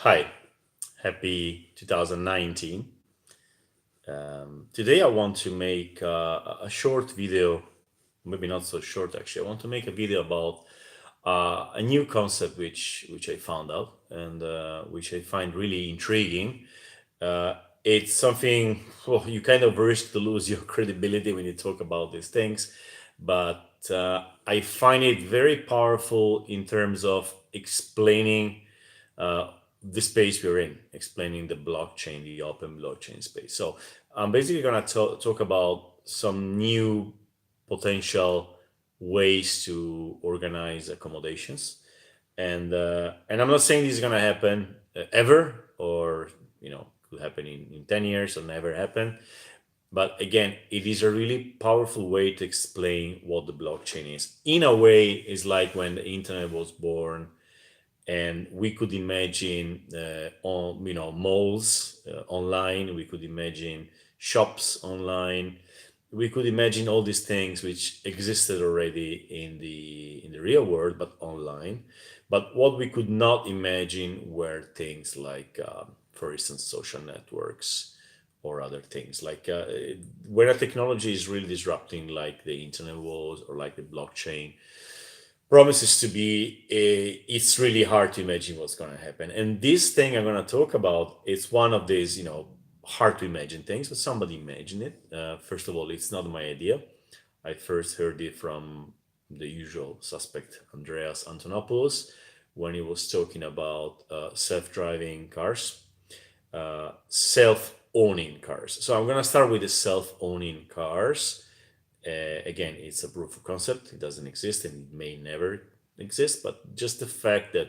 Hi, happy 2019. Today I want to make a short video, maybe not so short actually. I want to make a video about a new concept which I found out and which I find really intriguing. It's something well, you kind of risk to lose your credibility when you talk about these things, but I find it very powerful in terms of explaining uh, the space we're in, explaining the blockchain, the open blockchain space. So I'm basically going to talk about some new potential ways to organize accommodations, and I'm not saying this is going to happen ever, or could happen in 10 years or never happen. But again, it is a really powerful way to explain what the blockchain is. In a way, it's like when the internet was born and we could imagine on malls online, we could imagine shops online, we could imagine all these things which existed already in the real world but online. But what we could not imagine were things like for instance social networks or other things like where a technology is really disrupting like the internet was or like the blockchain promises to be it's really hard to imagine what's going to happen. And this thing I'm going to talk about, it's one of these hard to imagine things, but somebody imagined it. First of all, it's not my idea. I first heard it from the usual suspect, Andreas Antonopoulos, when he was talking about self-driving cars, self-owning cars. So I'm going to start with the self-owning cars. Again, it's a proof of concept. It doesn't exist and it may never exist, but just the fact that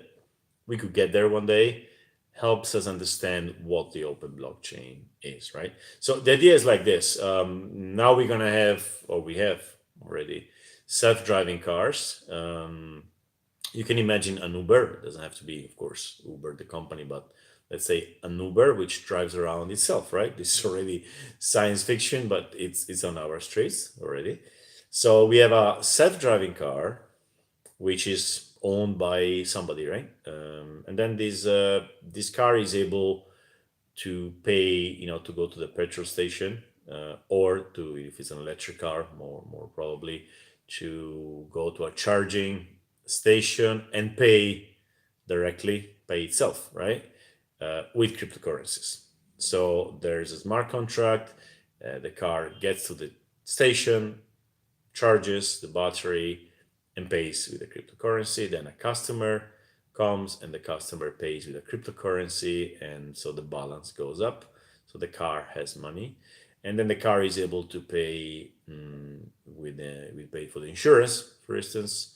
we could get there one day helps us understand what the open blockchain is, right? So the idea is like this. Now we're going to have, or we have already, self driving cars. You can imagine an Uber. It doesn't have to be, of course, Uber, the company, but let's say an Uber which drives around itself, right? This is already science fiction, but it's on our streets already. So we have a self-driving car which is owned by somebody, right? And then this car is able to pay, to go to the petrol station, or to, if it's an electric car, more probably, to go to a charging station and pay itself, right? With cryptocurrencies. So there's a smart contract. The car gets to the station, charges the battery, and pays with a cryptocurrency. Then a customer comes and the customer pays with a cryptocurrency, and so the balance goes up. So the car has money, and then the car is able to pay we pay for the insurance, for instance,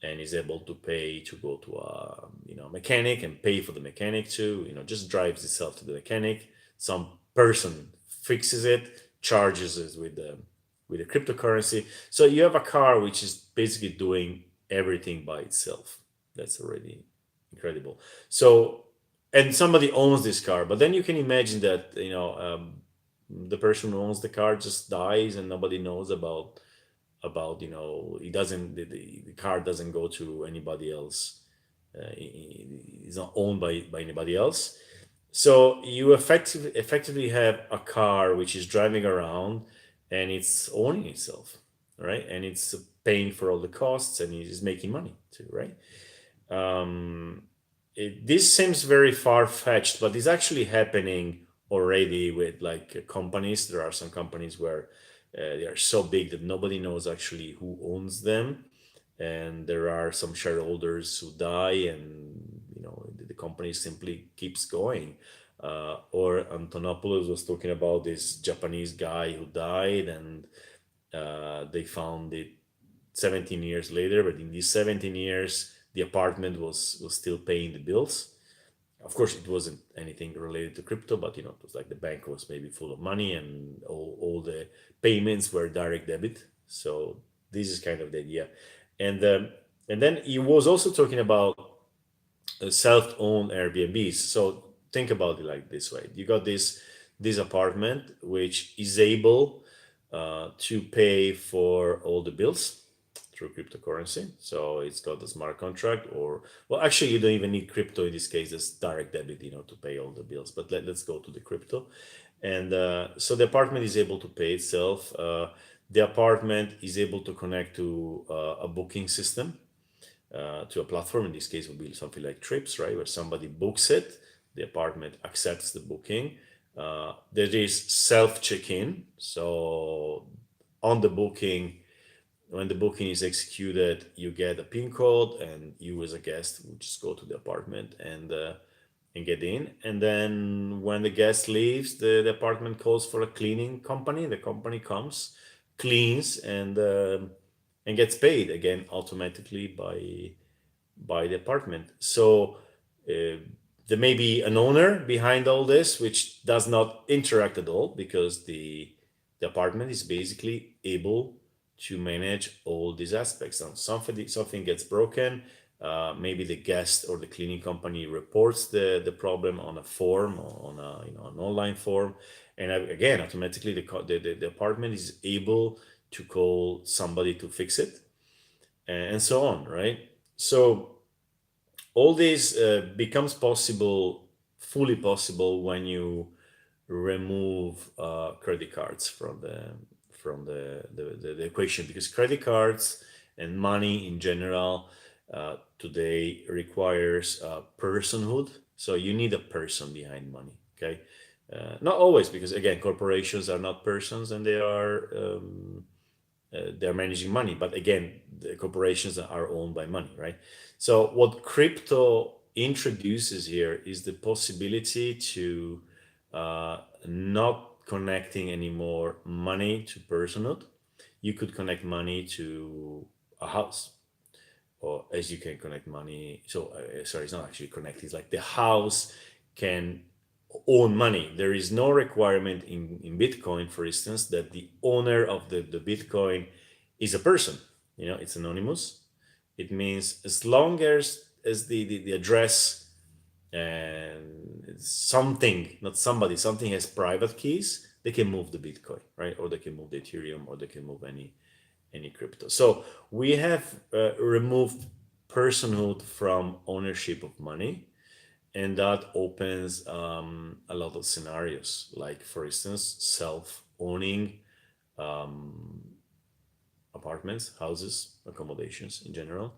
and is able to pay to go to a mechanic and pay for the mechanic too. Just drives itself to the mechanic. Some person fixes it, charges it with the cryptocurrency. So you have a car which is basically doing everything by itself. That's already incredible. So, and somebody owns this car, but then you can imagine that the person who owns the car just dies and nobody knows about it doesn't the car doesn't go to anybody else. It's not owned by anybody else. So you effectively have a car which is driving around and it's owning itself, right? And it's paying for all the costs and it is making money too, right? This seems very far fetched, but it's actually happening already with like companies. There are some companies where they are so big that nobody knows actually who owns them, and there are some shareholders who die, and the company simply keeps going. Or Antonopoulos was talking about this Japanese guy who died, and they found it 17 years later, but in these 17 years the apartment was still paying the bills. Of course it wasn't anything related to crypto, but it was like the bank was maybe full of money and all the payments were direct debit. So this is kind of the idea. And then he was also talking about self-owned Airbnbs. So think about it like this way: you got this apartment which is able to pay for all the bills through cryptocurrency. So it's got a smart contract, or well, actually, you don't even need crypto in this case. It's direct debit, to pay all the bills. But let's go to the crypto, and so the apartment is able to pay itself. The apartment is able to connect to a booking system, to a platform. In this case, would be something like Trips, right, where somebody books it, the apartment accepts the booking. There is self check-in, so on the booking, when the booking is executed, you get a PIN code, and you as a guest would just go to the apartment and get in. And then when the guest leaves, the apartment calls for a cleaning company. The company comes, cleans, and gets paid again automatically by the apartment. So uh, there may be an owner behind all this, which does not interact at all, because the apartment is basically able to manage all these aspects. Now, something gets broken. Maybe the guest or the cleaning company reports the problem on a form, or on a an online form, and again automatically the apartment is able to call somebody to fix it, and so on, right? So all this becomes possible, fully possible, when you remove credit cards from the equation, because credit cards and money in general today requires personhood. So you need a person behind money. Okay, not always, because again corporations are not persons, and they're managing money. But again, the corporations are owned by money, right? So what crypto introduces here is the possibility to not connecting anymore money to personhood. You could connect money to a house, or as you can connect money. So sorry, it's not actually connect. It's like the house can own money. There is no requirement in Bitcoin, for instance, that the owner of the Bitcoin is a person. It's anonymous. It means as long as the address and something, not somebody, something has private keys, they can move the Bitcoin, right? Or they can move the Ethereum, or they can move any crypto. So we have removed personhood from ownership of money, and that opens a lot of scenarios, like for instance self-owning apartments, houses, accommodations in general.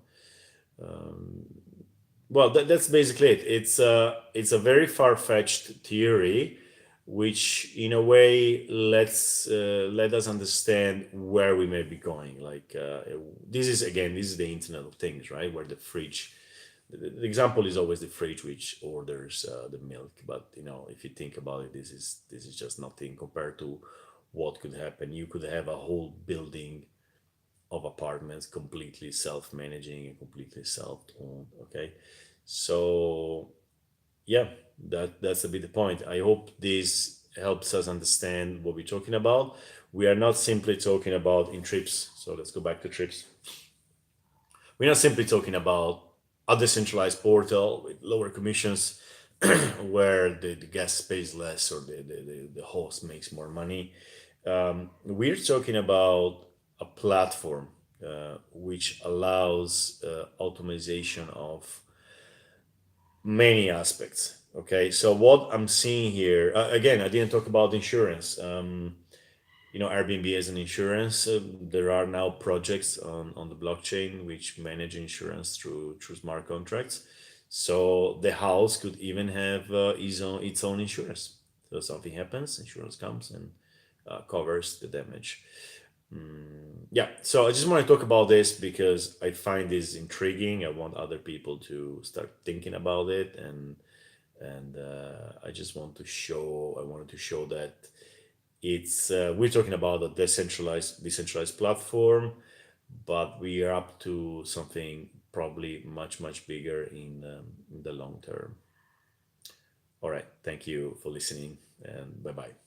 Well, that's basically it. It's a very far-fetched theory, which in a way let us understand where we may be going. Like this is the Internet of Things, right? Where the fridge, the example is always the fridge which orders the milk. But if you think about it, this is just nothing compared to what could happen. You could have a whole building of apartments completely self-managing and completely self-owned. Okay, so yeah, that's a bit the point. I hope this helps us understand what we're talking about. We are not simply talking about in trips. So let's go back to trips. We're not simply talking about a decentralized portal with lower commissions where the guest pays less, or the host makes more money. We're talking about a platform which allows automation of many aspects. Okay, so what I'm seeing here, again, I didn't talk about insurance. Airbnb as an insurance. There are now projects on the blockchain which manage insurance through smart contracts. So the house could even have its own insurance. So something happens, insurance comes and covers the damage. Yeah, so I just want to talk about this because I find this intriguing. I want other people to start thinking about it, and I wanted to show that it's we're talking about a decentralized platform, but we are up to something probably much bigger in the long term. All right, thank you for listening, and bye bye.